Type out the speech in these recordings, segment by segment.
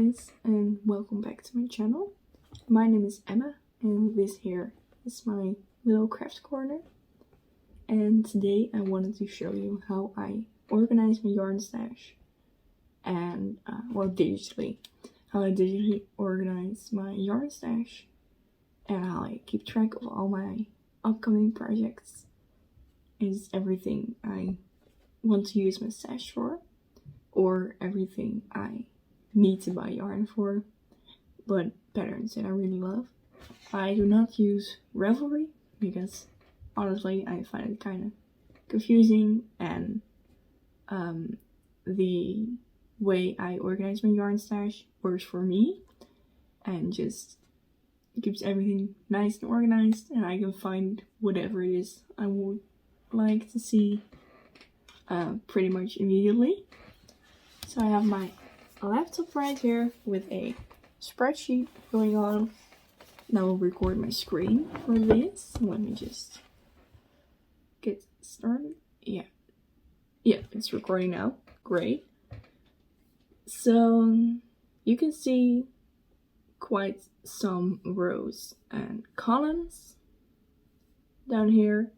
guys, and welcome back to my channel. My name is Emma, and this here is my little craft corner. And today I wanted to show you how I organize my yarn stash and, digitally. How I digitally organize my yarn stash and how I keep track of all my upcoming projects. Is everything I want to use my stash for, or everything I need to buy yarn for, but patterns that I really love. I do not use Ravelry because honestly I find it kind of confusing, and the way I organize my yarn stash works for me and just keeps everything nice and organized, and I can find whatever it is I would like to see pretty much immediately. So I have my laptop right here with a spreadsheet going on. Now I'll record my screen for this. Let me just get started. Yeah, it's recording now. Great. So you can see quite some rows and columns down here.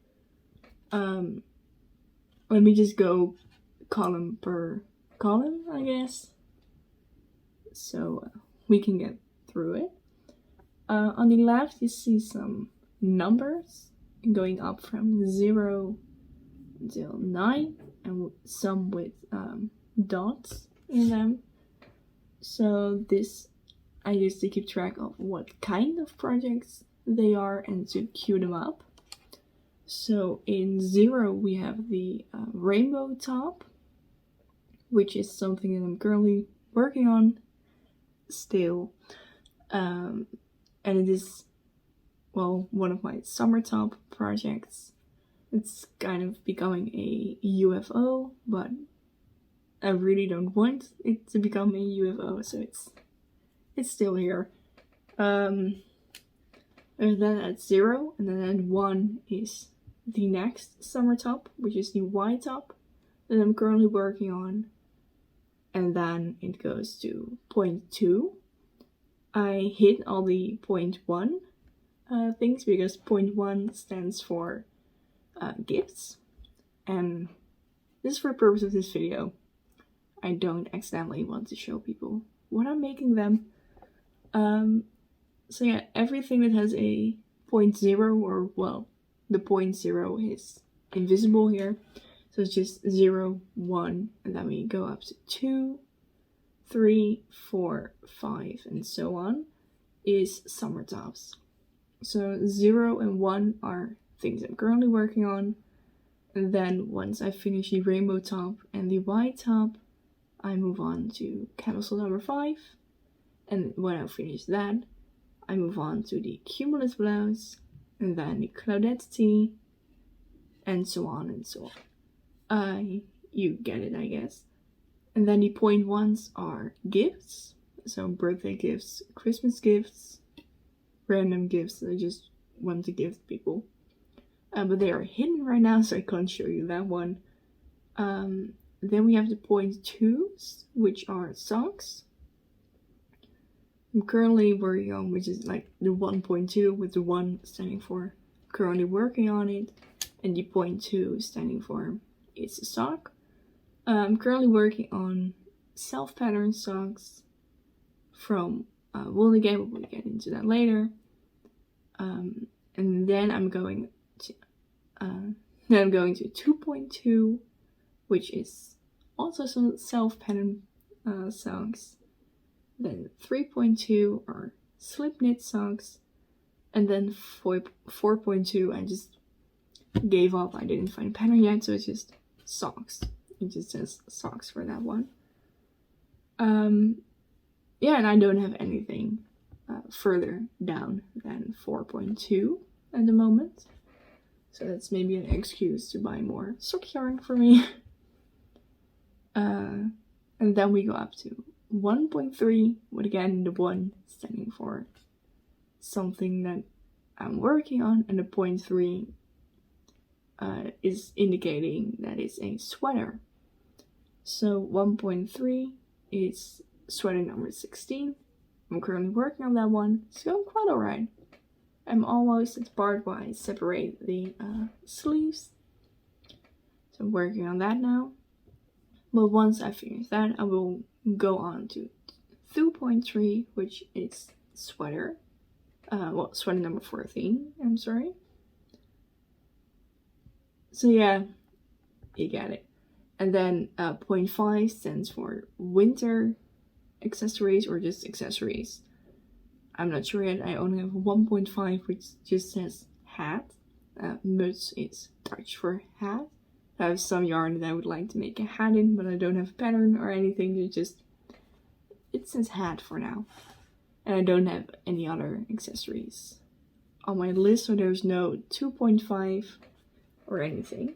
Let me just go column per column, I guess, so we can get through it. On the left you see some numbers going up from 0 until 9, and some with dots in them. So this I use to keep track of what kind of projects they are and to queue them up. So in 0 we have the rainbow top, which is something that I'm currently working on still, and it is, well, one of my summer top projects. It's kind of becoming a UFO, but I really don't want it to become a UFO, so it's still here. And then at 0, and then at 1 is the next summer top, which is the Y top that I'm currently working on. And then it goes to point 2. I hit all the point 1 things because point 1 stands for gifts. And this is for the purpose of this video. I don't accidentally want to show people what I'm making them. So yeah, everything that has a point 0, or well, the point 0 is invisible here. So it's just 0, 1, and then we go up to 2, 3, 4, 5, and so on, is summer tops. So 0 and 1 are things I'm currently working on. And then once I finish the rainbow top and the white top, I move on to camisole number 5. And when I finish that, I move on to the cumulus blouse, and then the Claudette tee, and so on and so on. You get it, I guess. And then the point 1s are gifts, so birthday gifts, Christmas gifts, random gifts that I just want to give people. But they are hidden right now, so I can't show you that one. Then we have the point 2s, which are socks. I'm currently working on, which is like the 1.2 with the 1 standing for currently working on it, and the point 2 standing for it's a sock. I'm currently working on self-patterned socks from Wool Again, but we'll get into that later. And then I'm going to 2.2, which is also some self-patterned socks. Then 3.2 are slip knit socks, and then 4.2 I just gave up. I didn't find a pattern yet, so it's just socks. It just says socks for that one. Yeah, and I don't have anything further down than 4.2 at the moment, so that's maybe an excuse to buy more sock yarn for me. And then we go up to 1.3, with again the 1 standing for something that I'm working on, and the point 3 is indicating that it's a sweater. So 1.3 is sweater number 16. I'm currently working on that one. It's going quite alright. I'm almost at the part where I separate the sleeves. So I'm working on that now. But once I finish that, I will go on to 2.3, which is sweater. Sweater number 14, I'm sorry. So yeah, you get it. And then 0.5 stands for winter accessories or just accessories. I'm not sure yet. I only have 1.5, which just says hat. Muts is Dutch for hat. I have some yarn that I would like to make a hat in, but I don't have a pattern or anything. It says hat for now. And I don't have any other accessories on my list, so there's no 2.5 or anything.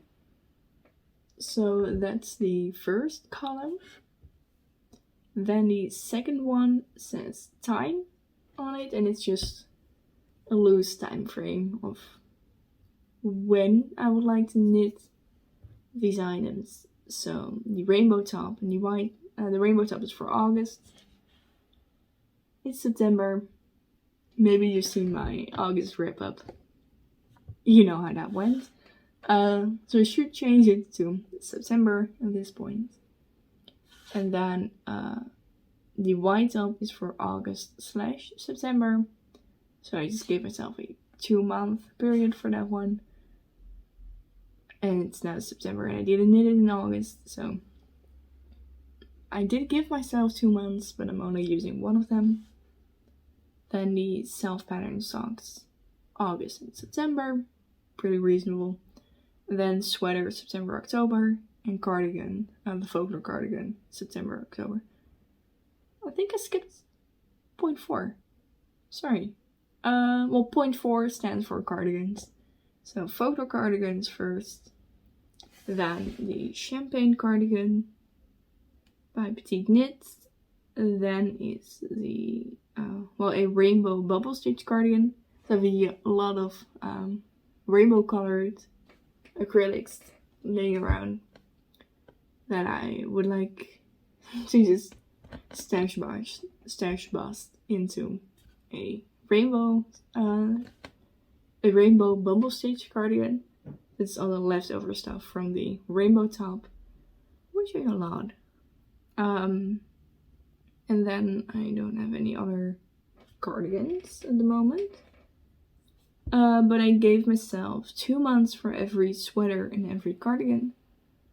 So that's the first column. Then the second one says time on it, and it's just a loose time frame of when I would like to knit these items. So the rainbow top and the white, the rainbow top is for August. It's September. Maybe you've seen my August wrap up. You know how that went. So I should change it to September at this point. And then the white top is for August/September. So I just gave myself a 2-month period for that one. And it's now September and I didn't knit it in August. So I did give myself 2 months, but I'm only using one of them. Then the self-patterned socks, August and September, pretty reasonable. And then sweater, September, October, and cardigan, the folklore cardigan, September, October. I think I skipped 0.4. Sorry. 0.4 stands for cardigans. So folklore cardigans first. Then the champagne cardigan by Petite Knits. Then is the a rainbow bubble stitch cardigan. So we have a lot of rainbow colored acrylics laying around that I would like to just stash bust into a rainbow bubble stitch cardigan. It's all the leftover stuff from the rainbow top, which is a lot. And then I don't have any other cardigans at the moment. But I gave myself 2 months for every sweater and every cardigan,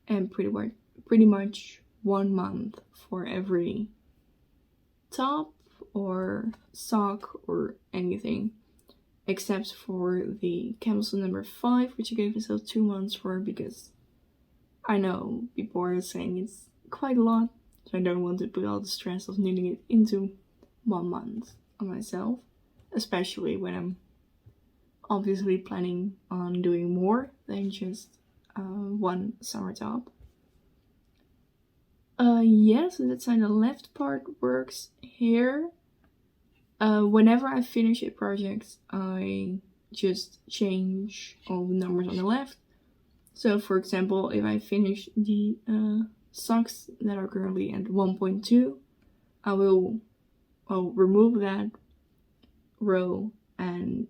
and pretty much 1 month for every top or sock or anything, except for the camisole number 5, which I gave myself 2 months for because I know people are saying it's quite a lot, so I don't want to put all the stress of knitting it into 1 month on myself, especially when I'm obviously planning on doing more than just one summer top. So that's how the left part works here. Whenever I finish a project, I just change all the numbers on the left. So for example, if I finish the socks that are currently at 1.2, I will remove that row and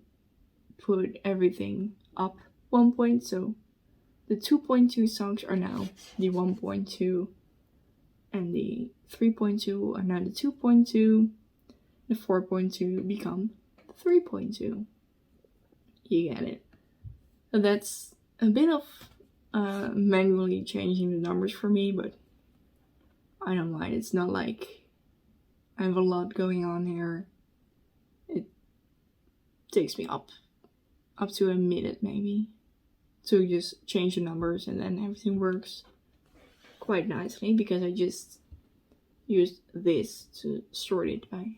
put everything up 1 point. So the 2.2 socks are now the 1.2, and the 3.2 are now the 2.2. The 4.2 become 3.2. You get it. So that's a bit of manually changing the numbers for me, but I don't mind. It's not like I have a lot going on here. It takes me up to a minute maybe to just change the numbers, and then everything works quite nicely because I just used this to sort it by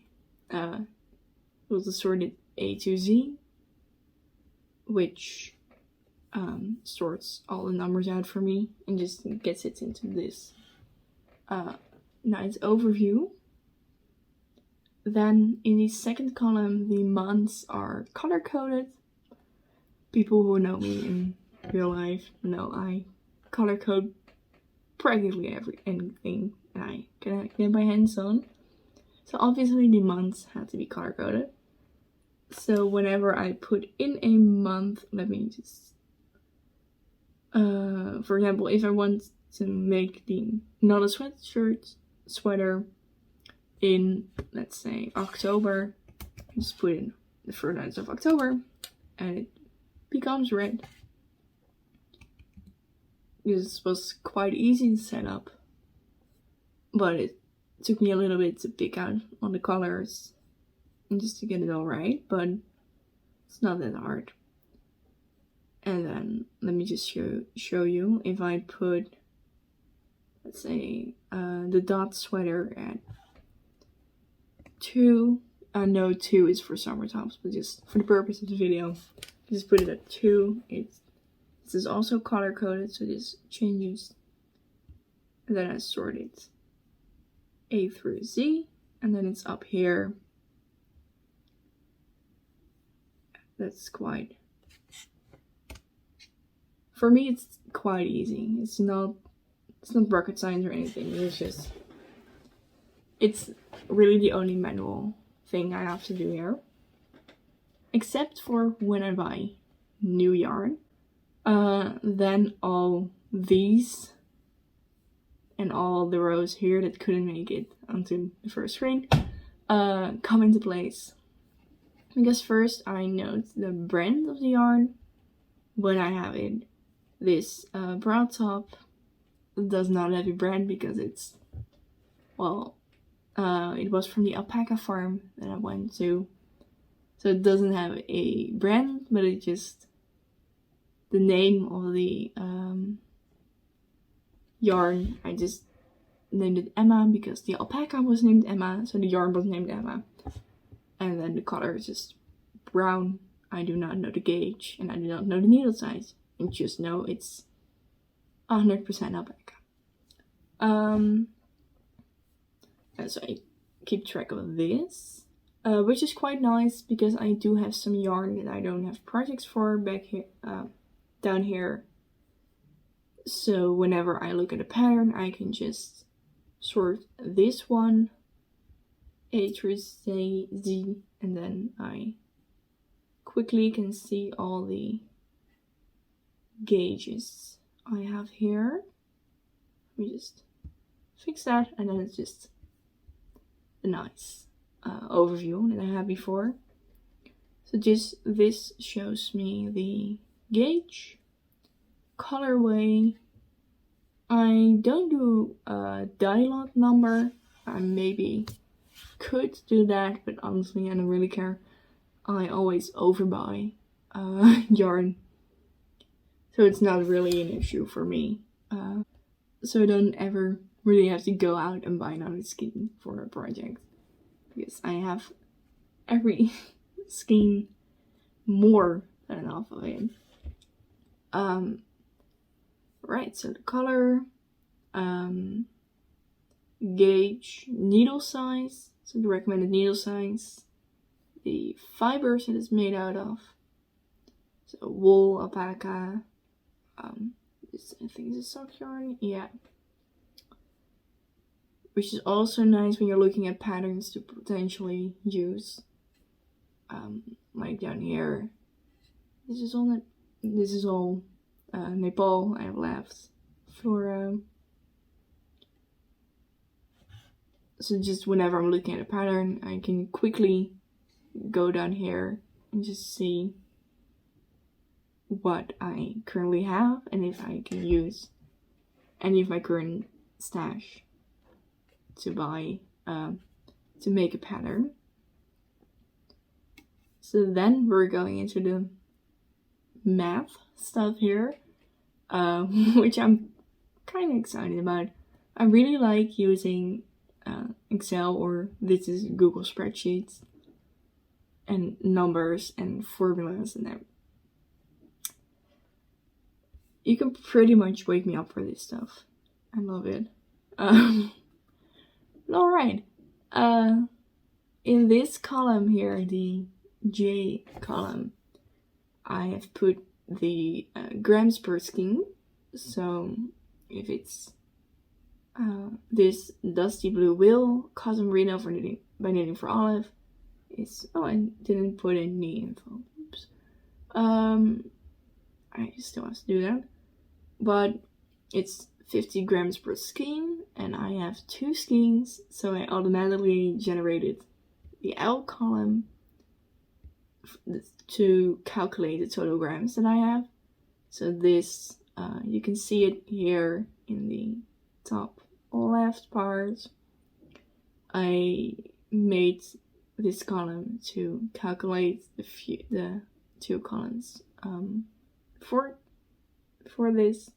it was sorted A to Z, which sorts all the numbers out for me and just gets it into this nice overview. Then in the second column, the months are color coded. People who know me in real life know I color code practically anything I can get my hands on. So obviously the months have to be color coded. So whenever I put in a month, let me just, for example, if I want to make the not a sweater in, let's say, October, just put in the first nights of October, and it becomes red. This was quite easy to set up, but it took me a little bit to pick out all the colors and just to get it all right, but it's not that hard. And then let me just show you. If I put, let's say, the dot sweater at 2, no, 2 is for summer tops, but just for the purpose of the video, just put it at 2. This is also color coded, so this changes. And then I sort it A through Z, and then it's up here. That's quite, for me it's quite easy. It's not rocket science or anything. It's really the only manual thing I have to do here. Except for when I buy new yarn. Then all these and all the rows here that couldn't make it onto the first screen come into place. Because first I note the brand of the yarn. When I have it, this broad top does not have a brand because it's, well, it was from the alpaca farm that I went to. So it doesn't have a brand, but it just, the name of the yarn, I just named it Emma because the alpaca was named Emma, so the yarn was named Emma. And then the color is just brown. I do not know the gauge, and I do not know the needle size. And just know it's 100% alpaca. So I keep track of this, which is quite nice because I do have some yarn that I don't have projects for back here, down here. So whenever I look at a pattern, I can just sort this one A through Z, and then I quickly can see all the gauges I have here. Let me just fix that, and then it's just a nice overview that I had before. So just this shows me the gauge, colorway. I don't do a die lot number. I maybe could do that, but honestly I don't really care. I always overbuy yarn, so it's not really an issue for me. So I don't ever really have to go out and buy another skein for a project because I have every skein more than enough of it. Right, so the color, gauge, needle size, so the recommended needle size, the fibers that it's made out of, so wool, alpaca, I think it's a sock yarn, yeah. Which is also nice when you're looking at patterns to potentially use. Like down here, this is all Nepal. I have left flora. So just whenever I'm looking at a pattern, I can quickly go down here and just see what I currently have and if I can use any of my current stash to buy to make a pattern. So then we're going into the math stuff here, which I'm kind of excited about. I really like using Excel, or this is Google spreadsheets, and numbers and formulas and everything. You can pretty much wake me up for this stuff. I love it. Alright. In this column here, the J column, I have put the grams per skein. So if it's this dusty blue wheel, cotton merino by Knitting for Olive is, oh, I didn't put in the info. Oops. I still have to do that. But it's 50 grams per skein, and I have 2 skeins, so I automatically generated the L column to calculate the total grams that I have. So this, you can see it here in the top left part. I made this column to calculate the 2 columns for this.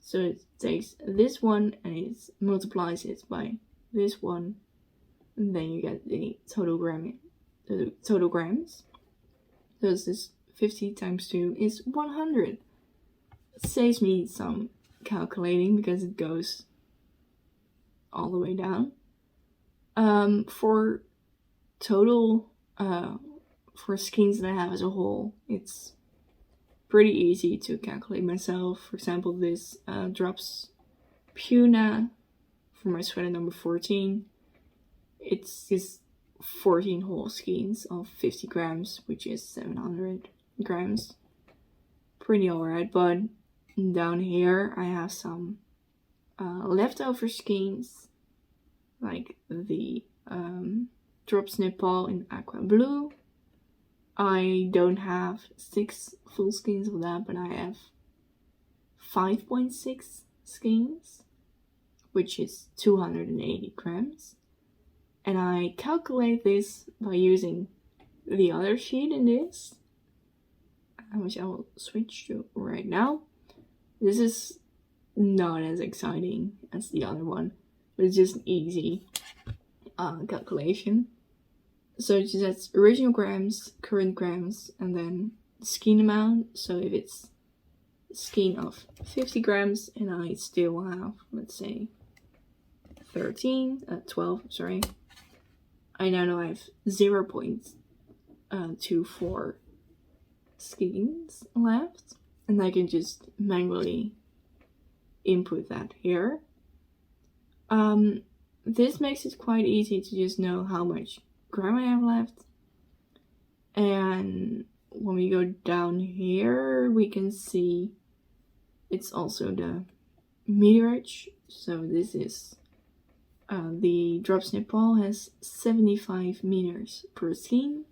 So it takes this one and it multiplies it by this one, and then you get the total grams. So this 50 times 2 is 100. It saves me some calculating because it goes all the way down. For total, for skeins that I have as a whole, it's pretty easy to calculate myself. For example, this drops Puna for my sweater number 14. It's just 14 whole skeins of 50 grams, which is 700 grams. Pretty alright, but down here I have some leftover skeins, like the drop snip ball in aqua blue. I don't have 6 full skeins of that, but I have 5.6 skeins, which is 280 grams. And I calculate this by using the other sheet in this, which I will switch to right now. This is not as exciting as the other one, but it's just an easy calculation. So it just has original grams, current grams, and then the skein amount. So if it's a skein of 50 grams and I still have, let's say, 12, sorry, I now know I have 0.24 skeins left, and I can just manually input that here. This makes it quite easy to just know how much gram I have left. And when we go down here, we can see it's also the meterage. So this is the drop snip ball has 75 meters per skein.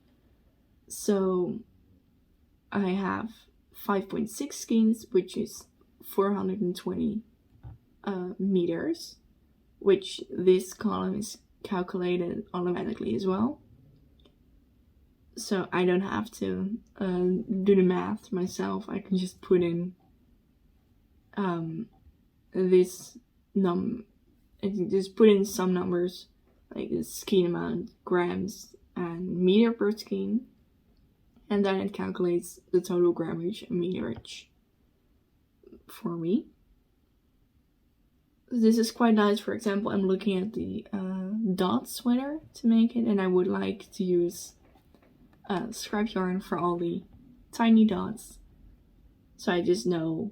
So I have 5.6 skeins, which is 420 meters, which this column is calculated automatically as well. So I don't have to do the math myself. I can just put in just put in some numbers, like the skein amount, grams, and meter per skein, and then it calculates the total grammage and meterage for me. This is quite nice. For example, I'm looking at the dot sweater to make it, and I would like to use scrap yarn for all the tiny dots, so I just know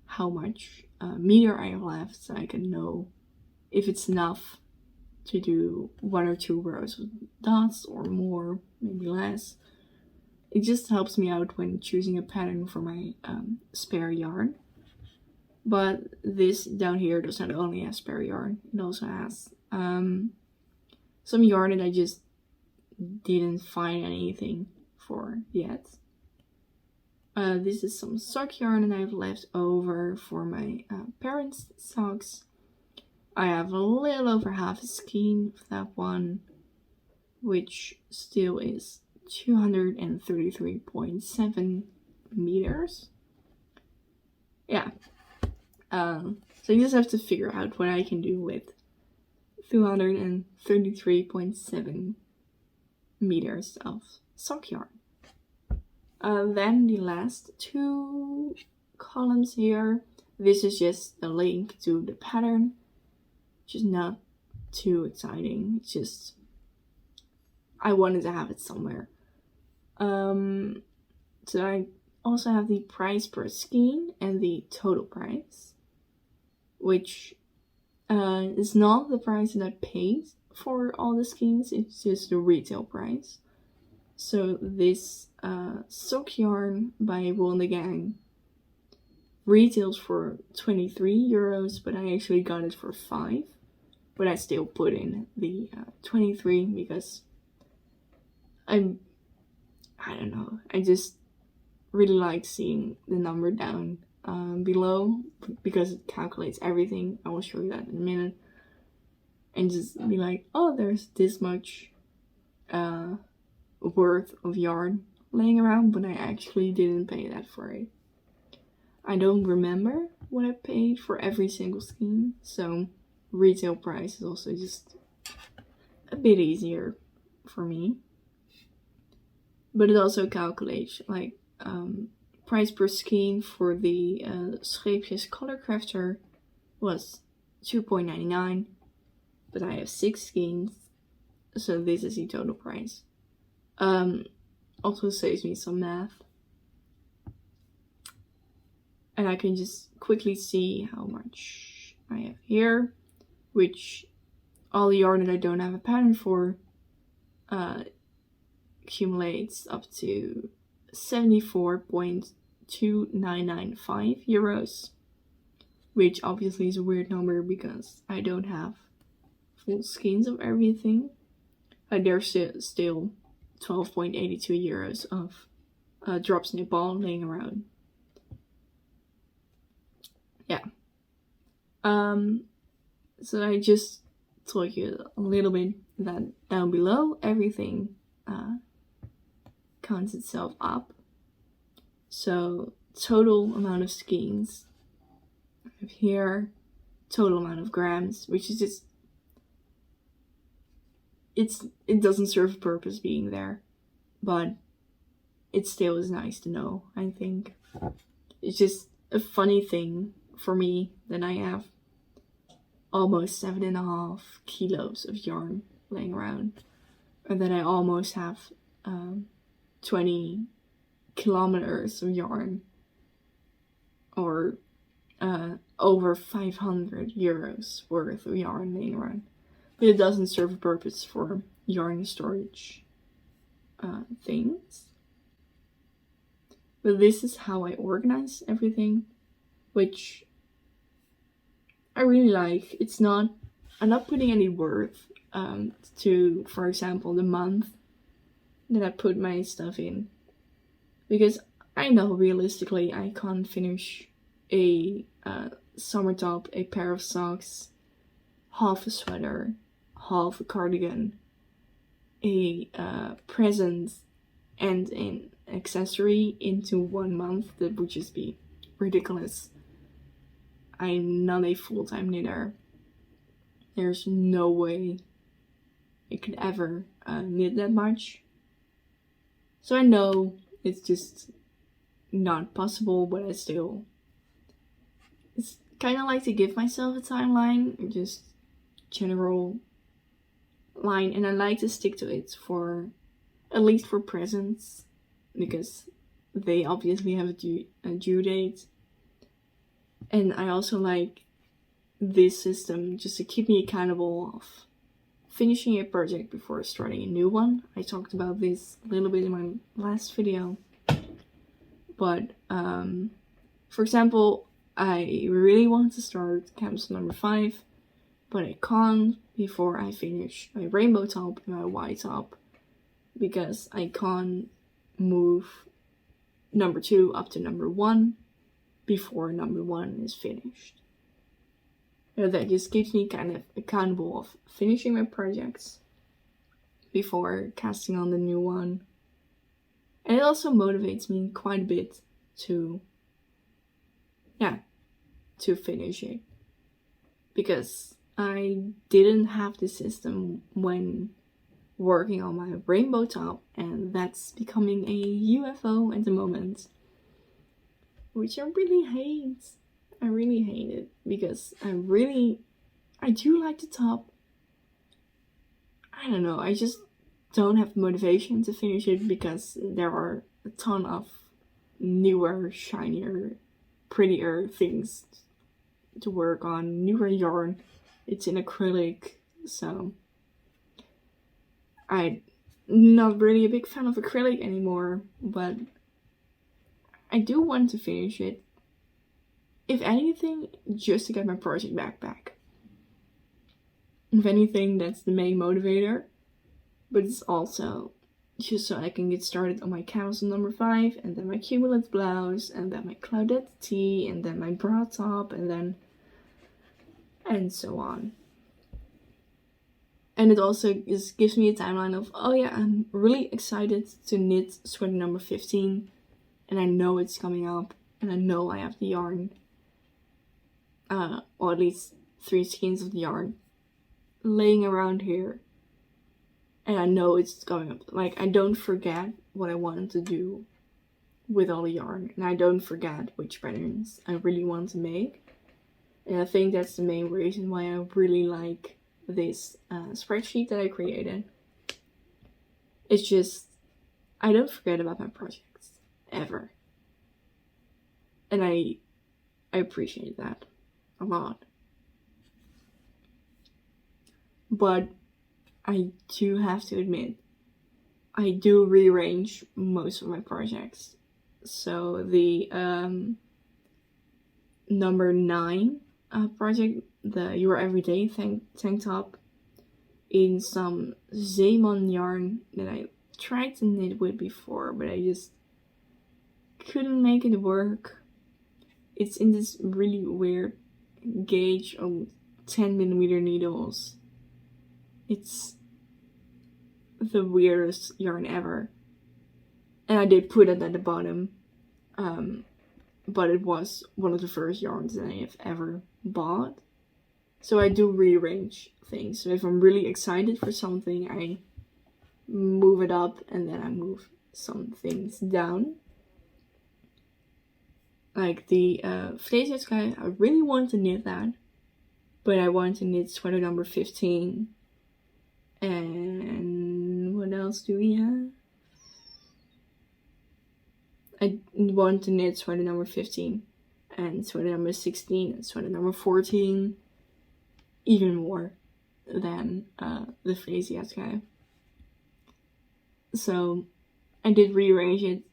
how much meter I have left, so I can know if it's enough to do 1 or 2 rows of dots, or more, maybe less. It just helps me out when choosing a pattern for my spare yarn. But this down here does not only have spare yarn, it also has some yarn that I just didn't find anything for yet. This is some sock yarn that I've left over for my parents' socks. I have a little over half a skein of that one, which still is 233.7 meters. Yeah. So you just have to figure out what I can do with 233.7 meters of sock yarn. Then the last 2 columns here. This is just a link to the pattern, which is not too exciting. It's just I wanted to have it somewhere. So I also have the price per skein and the total price, which It's not the price that I paid for all the skeins, it's just the retail price. So this sock yarn by Wool and the Gang retails for 23 euros, but I actually got it for 5. But I still put in the 23 because I don't know, I just really like seeing the number down below because it calculates everything. I will show you that in a minute. And just be like, oh, there's this much worth of yarn laying around, but I actually didn't pay that for it. I don't remember what I paid for every single skein, so retail price is also just a bit easier for me. But it also calculates like price per skein for the Scheepjes Color Crafter was 2.99, but I have 6 skeins, so this is the total price. Also saves me some math. And I can just quickly see how much I have here, which all the yarn that I don't have a pattern for accumulates up to 74.2995 euros, which obviously is a weird number because I don't have full skeins of everything. There's still 12.82 euros of drop snip ball laying around. Yeah. So I just told you a little bit that down below everything counts itself up. So total amount of skeins I have here, total amount of grams, which is just it doesn't serve a purpose being there, but it still is nice to know. I think it's just a funny thing for me that I have almost 7.5 kilos of yarn laying around, or that I almost have 20 kilometers of yarn, or over 500 euros worth of yarn laying around. But it doesn't serve a purpose for yarn storage things. But this is how I organize everything, which I really like. I'm not putting any worth to, for example, the month that I put my stuff in, because I know realistically I can't finish a summer top, a pair of socks, half a sweater, half a cardigan, a present, and an accessory into 1 month. That would just be ridiculous. I'm not a full-time knitter. There's no way I could ever knit that much. So I know it's just not possible, but it's kind of like to give myself a timeline, just general line, and I like to stick to it for at least for presents, because they obviously have a due date. And I also like this system just to keep me accountable of finishing a project before starting a new one. I talked about this a little bit in my last video. But, for example, I really want to start capsule number 5, but I can't before I finish my rainbow top and my white top, because I can't move number 2 up to number 1 before number 1 is finished. That just keeps me kind of accountable of finishing my projects before casting on the new one. And it also motivates me quite a bit to finish it, because I didn't have this system when working on my rainbow top, and that's becoming a UFO at the moment, which I really hate. I really hate it, because I do like the top. I don't know, I just don't have the motivation to finish it, because there are a ton of newer, shinier, prettier things to work on, newer yarn It's in acrylic, so I'm not really a big fan of acrylic anymore, but I do want to finish it. If anything, just to get my project back. If anything, that's the main motivator. But it's also just so I can get started on my camisole number 5, and then my cumulate blouse, and then my Claudette tee, and then my bra top, and so on. And it also just gives me a timeline of, oh yeah, I'm really excited to knit sweater number 15, and I know it's coming up, and I know I have the yarn, or at least 3 skeins of the yarn laying around here, and I know it's coming up. Like, I don't forget what I wanted to do with all the yarn, and I don't forget which patterns I really want to make. And I think that's the main reason why I really like this spreadsheet that I created. It's just, I don't forget about my projects, ever. And I appreciate that a lot. But I do have to admit, I do rearrange most of my projects. So the number 9 project, the Your Everyday tank top, in some Zeeman yarn that I tried to knit with before, but I just couldn't make it work. It's in this really weird gauge of 10mm needles. It's the weirdest yarn ever. And I did put it at the bottom, but it was one of the first yarns that I have ever bought. So I do rearrange things. So if I'm really excited for something, I move it up, and then I move some things down. Like the Fleece Sky, I really want to knit that, but I want to knit sweater number 15. And what else do we have? I want to knit sweater number 15 and sweater number 16 and sweater number 14 even more than the Fleece Sky. So I did rearrange it,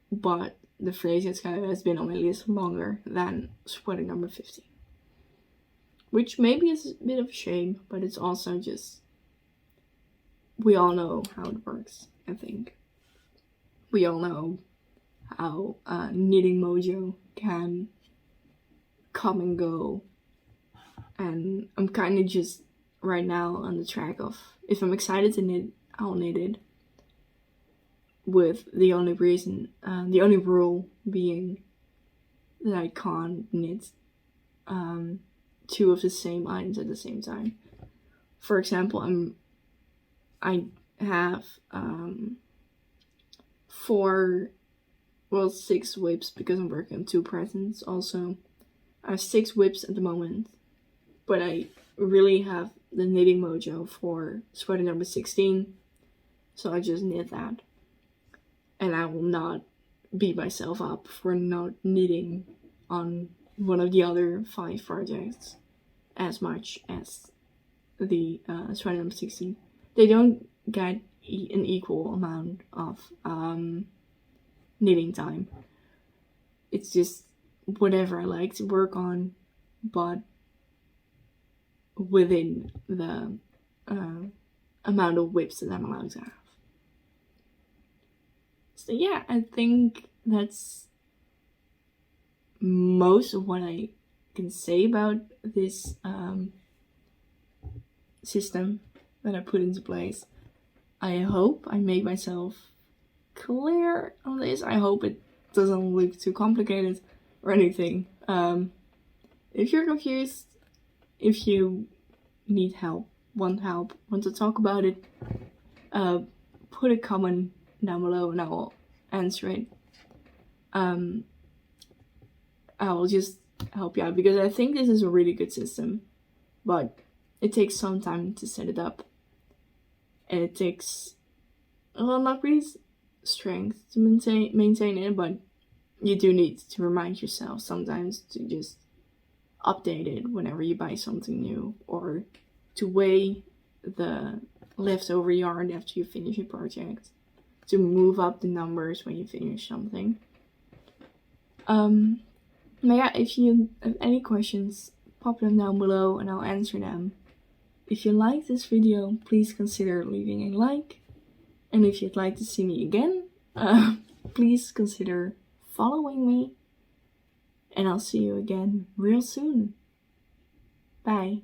but the Fleece Sky has been on my list longer than sweater number 15. Which maybe is a bit of a shame, but it's also just, we all know how it works, I think. We all know how knitting mojo can come and go. And I'm kind of just right now on the track of, if I'm excited to knit, I'll knit it. With the only rule being that I can't knit 2 of the same items at the same time. For example, I have 6 whips because I'm working on 2 presents also. I have 6 whips at the moment, but I really have the knitting mojo for sweater number 16, so I just knit that. And I will not beat myself up for not knitting on one of the other 5 projects as much as the sweater number 16. They don't get an equal amount of knitting time. It's just whatever I like to work on, but within the amount of whips that I'm allowed to have. So yeah, I think that's most of what I can say about this system that I put into place. I hope I made myself clear on this. I hope it doesn't look too complicated or anything. If you're confused, if you need help, want to talk about it, put a comment down below and I will answer it. I will just help you out because I think this is a really good system, but it takes some time to set it up, and it takes, well, not really strength to maintain it, but you do need to remind yourself sometimes to just, update it whenever you buy something new, or to weigh the leftover yarn after you finish a project, to move up the numbers when you finish something. But yeah, if you have any questions, pop them down below and I'll answer them. If you like this video, please consider leaving a like. And if you'd like to see me again, please consider following me. And I'll see you again real soon. Bye.